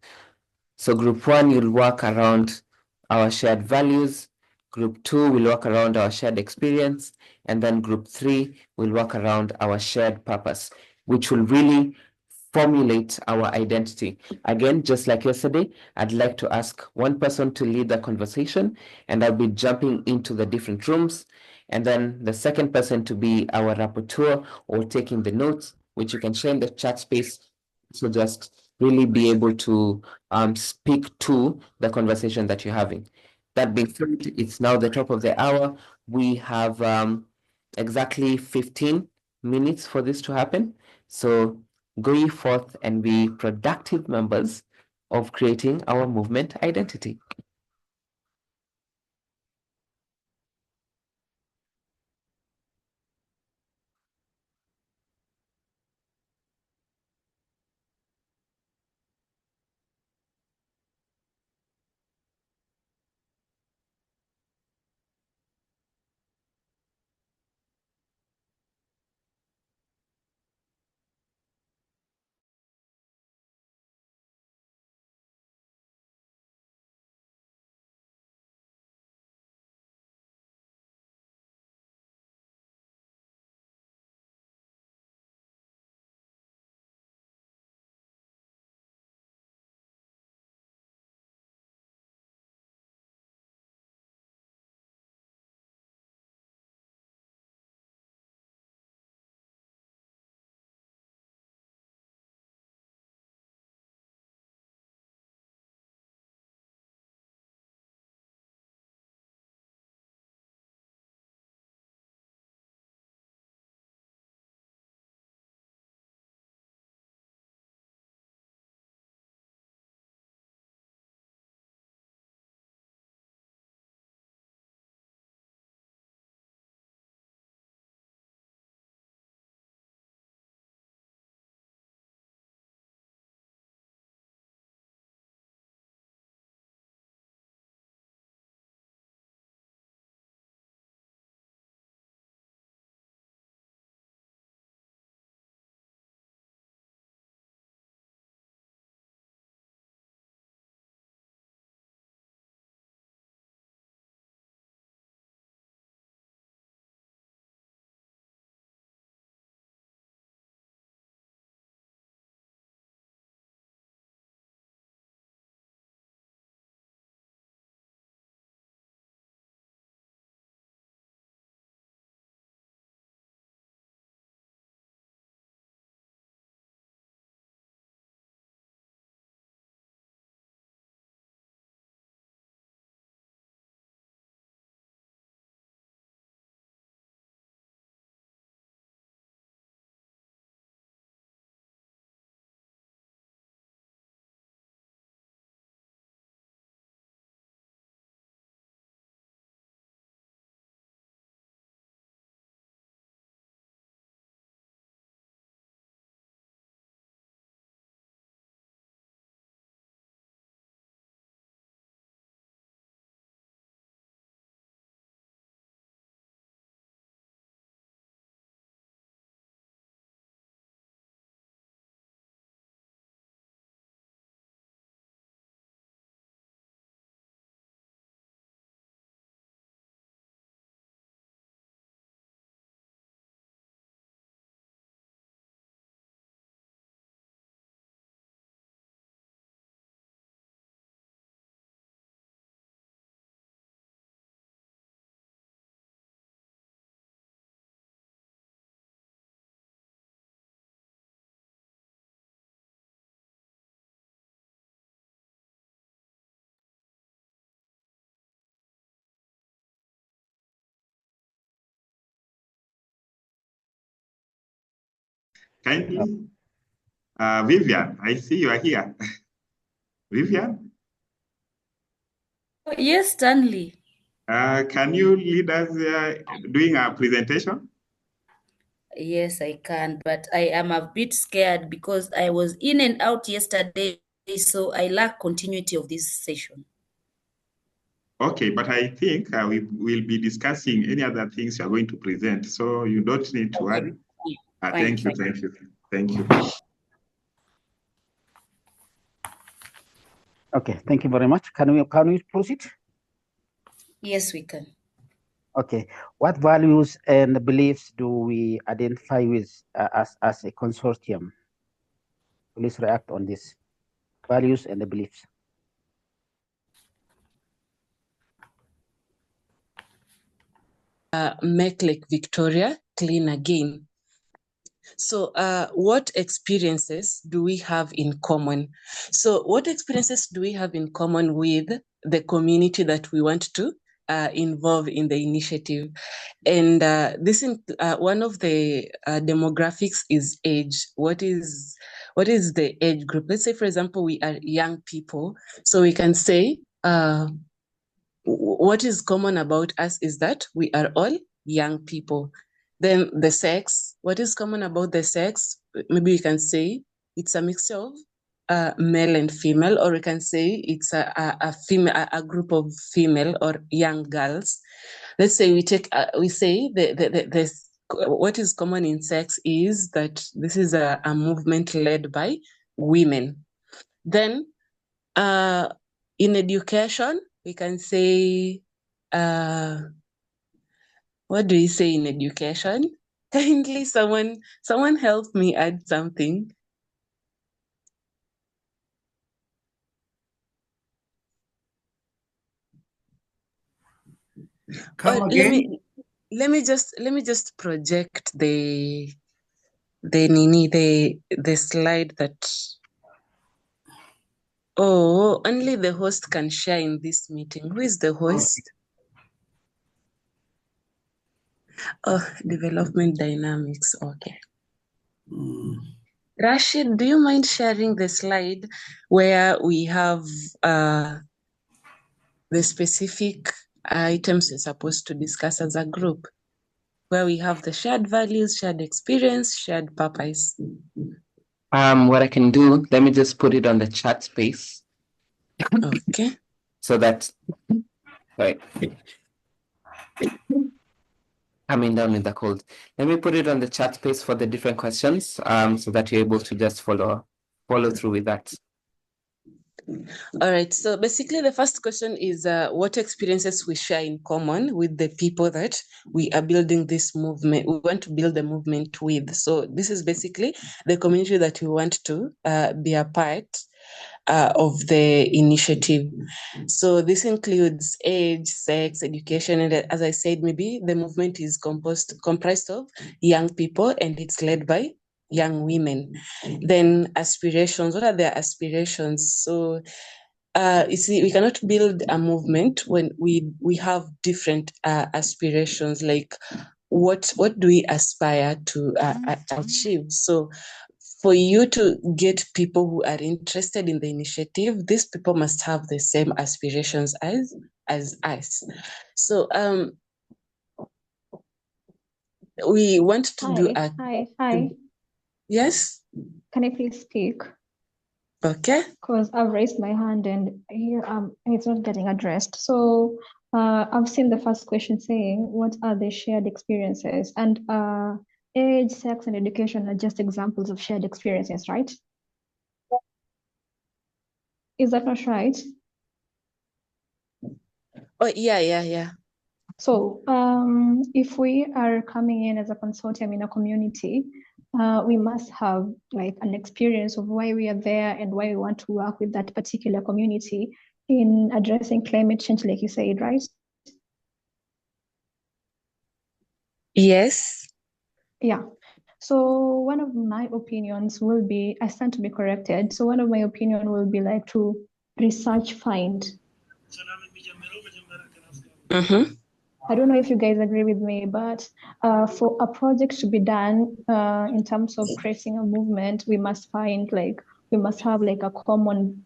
So group 1, you'll work around our shared values. Group 2 will work around our shared experience. And then group 3 will work around our shared purpose, which will really formulate our identity. Again, just like yesterday, I'd like to ask one person to lead the conversation, and I'll be jumping into the different rooms. And then the second person to be our rapporteur or taking the notes, which you can share in the chat space. So just really be able to speak to the conversation that you're having. That being said, it's now the top of the hour. We have exactly 15 minutes for this to happen. So go ye forth and be productive members of creating our movement identity. kindly. Vivian, I see you are here. Vivian, Yes, Stanley. can you lead us doing a presentation? Yes, I can, but I am a bit scared because I was in and out yesterday, so I lack continuity of this session. Okay, but I think we will be discussing any other things you are going to present, so you don't need to worry. Fine, Thank you, fine. thank you, thank you. Okay, thank you very much. Can we proceed? Yes, we can. Okay, what values and beliefs do we identify with as a consortium? Please react on this. Values and the beliefs. Make Lake Victoria clean again. So what experiences do we have in common? So what experiences do we have in common with the community that we want to involve in the initiative? And this one of the demographics is age. What is the age group? Let's say, for example, we are young people. So we can say what is common about us is that we are all young people. Then the sex, what is common about the sex? Maybe we can say it's a mixture of male and female, or we can say it's a group of female or young girls. Let's say we say what is common in sex is that this is a movement led by women. Then in education, we can say, what do you say in education? Kindly, someone help me add something. Come again. Let me just project the slide that. Oh, only the host can share in this meeting. Who is the host? Oh, development dynamics. Okay. Rashid, do you mind sharing the slide where we have the specific items we're supposed to discuss as a group, where we have the shared values, shared experience, shared purpose? What I can do, let me just put it on the chat space. Okay. So that, right. Coming down with the cold. Let me put it on the chat space for the different questions, so that you're able to just follow through with that. All right. So basically, the first question is what experiences we share in common with the people that we are building this movement. We want to build the movement with. So this is basically the community that we want to be a part of the initiative. So this includes age, sex, education, and as I said, maybe the movement is comprised of young people and it's led by young women. Then aspirations, what are their aspirations? So you see, we cannot build a movement when we have different aspirations, like what do we aspire to achieve? So for you to get people who are interested in the initiative, these people must have the same aspirations as us. So we want to do a Hi. Yes. Can I please speak? Okay. Because I've raised my hand and here it's not getting addressed. So I've seen the first question saying, what are the shared experiences? And age, sex, and education are just examples of shared experiences, right? Is that not right? Oh, yeah. So if we are coming in as a consortium in a community, we must have like an experience of why we are there and why we want to work with that particular community in addressing climate change, like you said, right? Yes. Yeah. So one of my opinions will be, I stand to be corrected. So one of my opinion will be like to research find. I don't know if you guys agree with me, but for a project to be done in terms of creating a movement, we must have like a common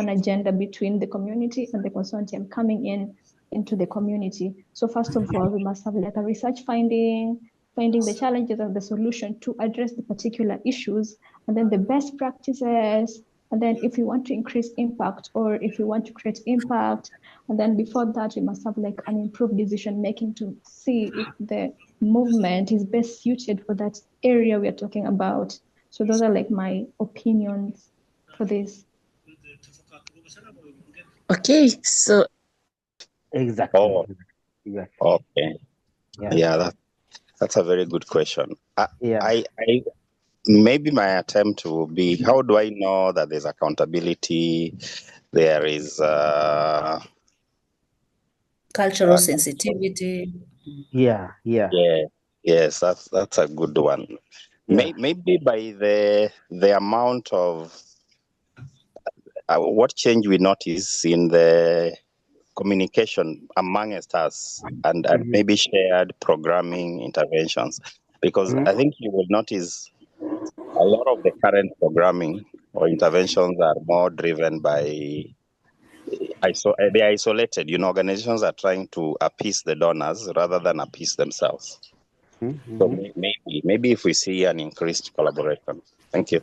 agenda between the community and the consortium coming into the community. So first of all, we must have like a research finding the challenges and the solution to address the particular issues, and then the best practices. And then if we want to increase impact or if we want to create impact, and then before that, we must have like an improved decision making to see if the movement is best suited for that area we are talking about. So those are like my opinions for this. Okay, so Exactly. Oh, Exactly. okay. Yeah. Yeah, that's a very good question. Yeah. I maybe my attempt will be, how do I know that there's accountability? There is Cultural sensitivity. Yeah. Yeah. yes, that's a good one. Yeah. Maybe by the amount of what change we notice in the communication amongst us and maybe shared programming interventions, because I think you will notice a lot of the current programming or interventions are more driven by they're isolated. Organizations are trying to appease the donors rather than appease themselves. So maybe if we see an increased collaboration. Thank you.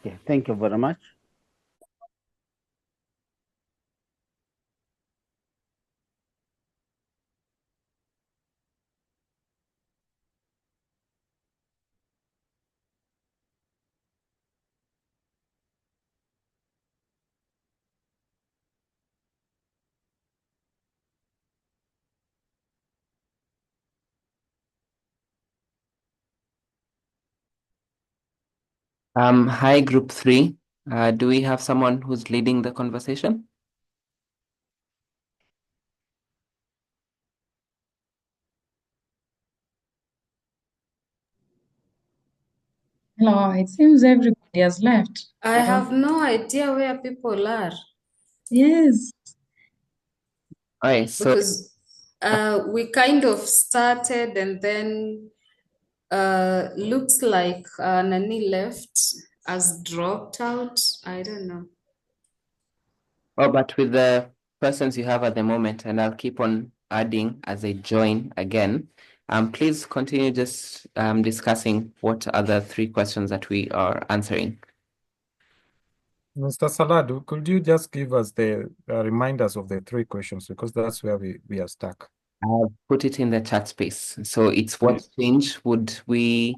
Okay. Thank you very much. Hi, Group 3. Do we have someone who's leading the conversation? No, it seems everybody has left. I have no idea where people are. Yes. Alright, so Because we kind of started and then looks like Nani left, has dropped out. I don't know. but with the persons you have at the moment, and I'll keep on adding as I join again. Please continue just discussing what are the 3 questions that we are answering. Mr. Salad, could you just give us the reminders of the 3 questions, because that's where we are stuck. I'll put it in the chat space. So it's what change would we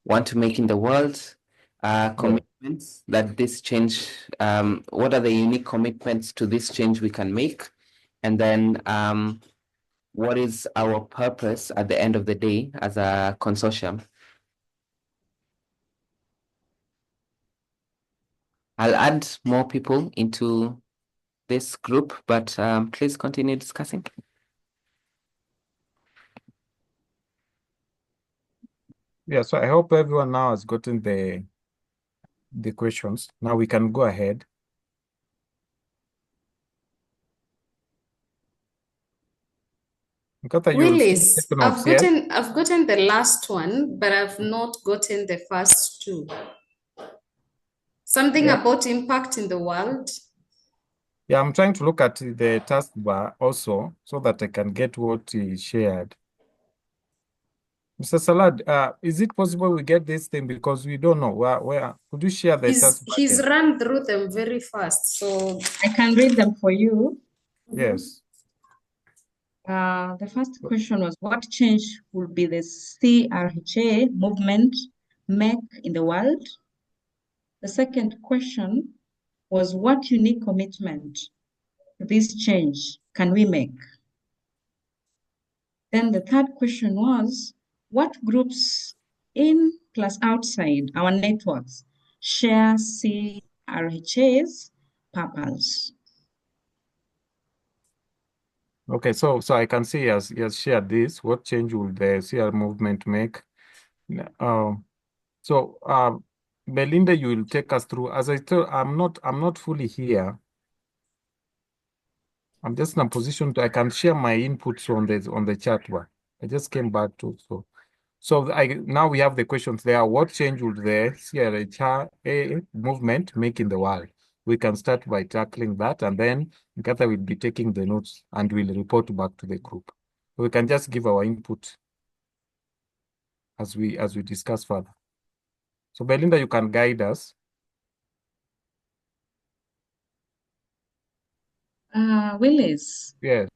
want to make in the world? Commitments that this change, what are the unique commitments to this change we can make? And then what is our purpose at the end of the day as a consortium? I'll add more people into this group, but please continue discussing. Yeah, so I hope everyone now has gotten the questions. Now we can go ahead. Willis, I've gotten the last one, but I've not gotten the first 2. Something about impact in the world. Yeah, I'm trying to look at the taskbar also so that I can get what he shared. Mr. Salad, is it possible we get this thing, because we don't know where could you share the taskbar? He's run through them very fast, so I can read them for you. Yes. The first question was, what change will be the CRHA movement make in the world? The second question was, what unique commitment to this change can we make? Then the third question was, what groups in plus outside our networks share CRHA's purpose? Okay, so I can see he has shared this. What change will the CR movement make? Belinda, you will take us through. As I told, I'm not fully here. I'm just in a position I can share my inputs on the chat bar. I just came back to now we have the questions there. What change would the CRHA movement make in the world? We can start by tackling that, and then Nkatha will be taking the notes and will report back to the group. We can just give our input as we discuss further. So Belinda, you can guide us. Willis. Yes.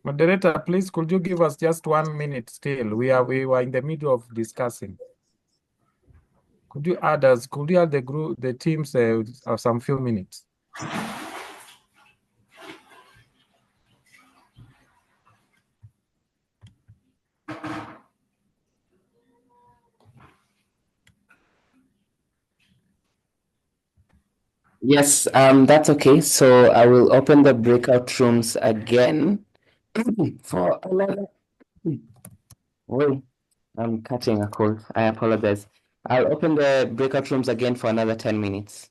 Moderator, please, could you give us just 1 minute still? We were in the middle of discussing. Could you add the teams of some few minutes? Yes, that's okay. So I will open the breakout rooms again for another. Wait, I'm catching a cold. I apologize. I'll open the breakout rooms again for another 10 minutes.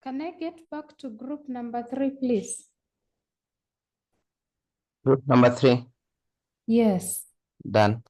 Can I get back to group number 3, please? Group number 3, Yes. done.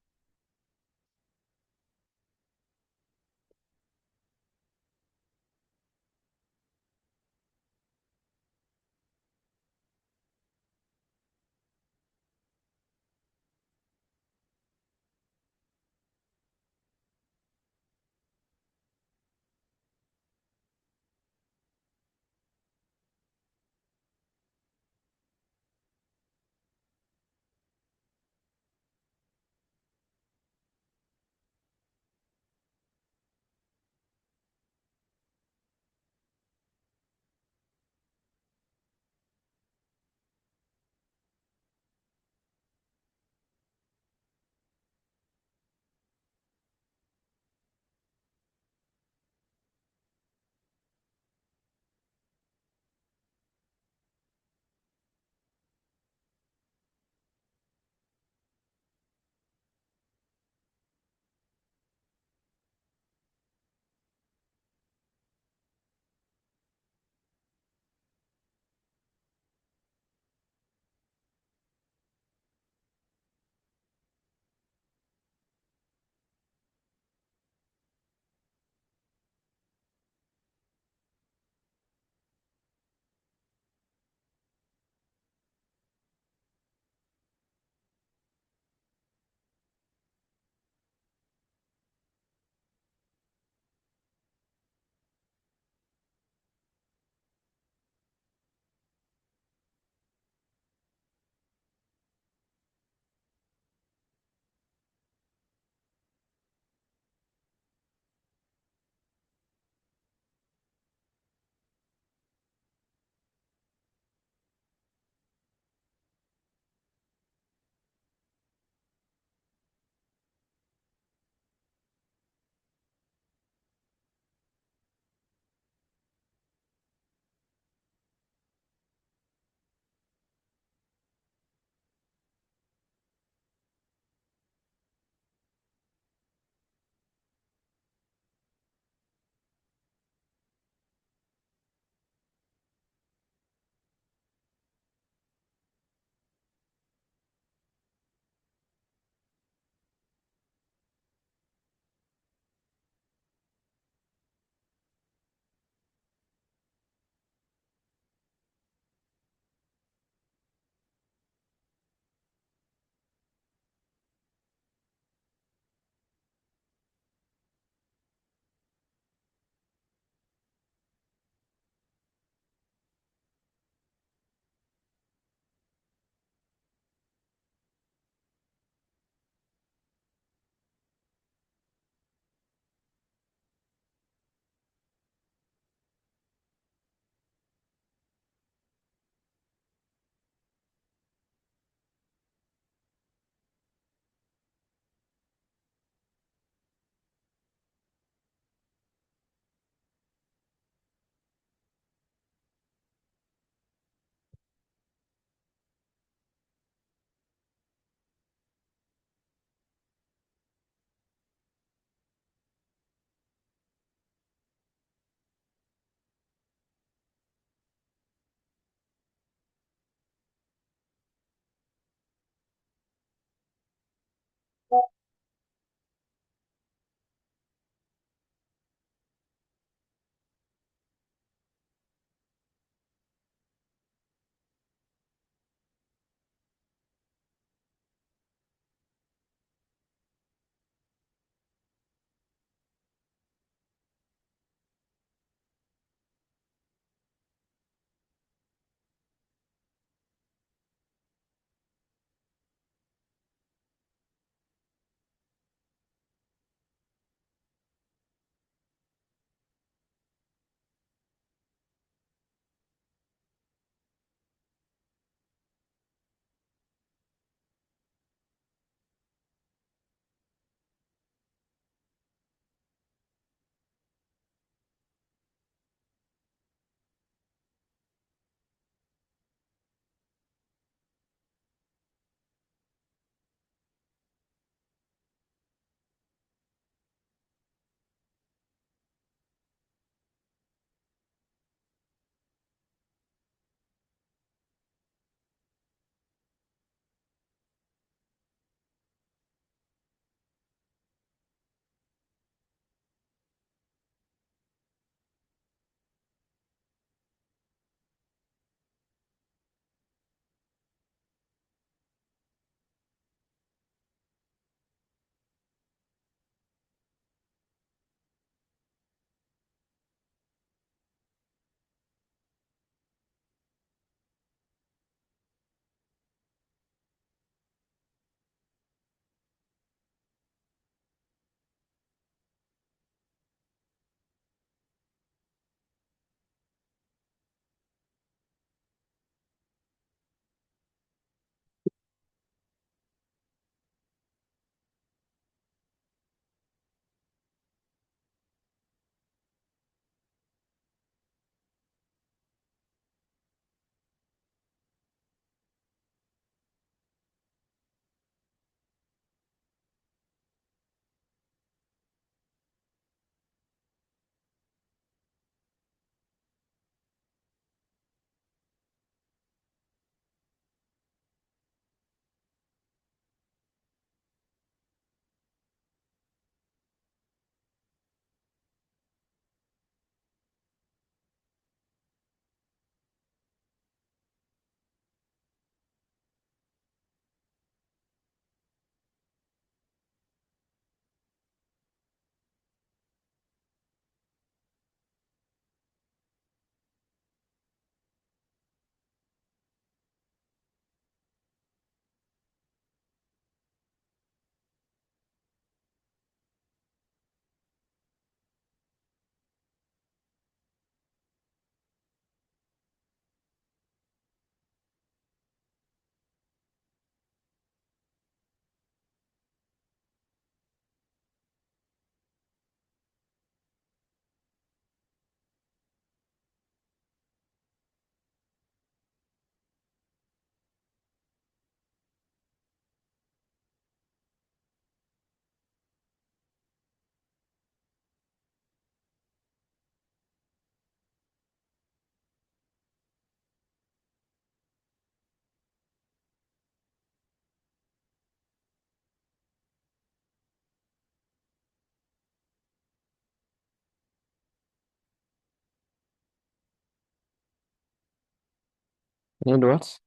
Need what?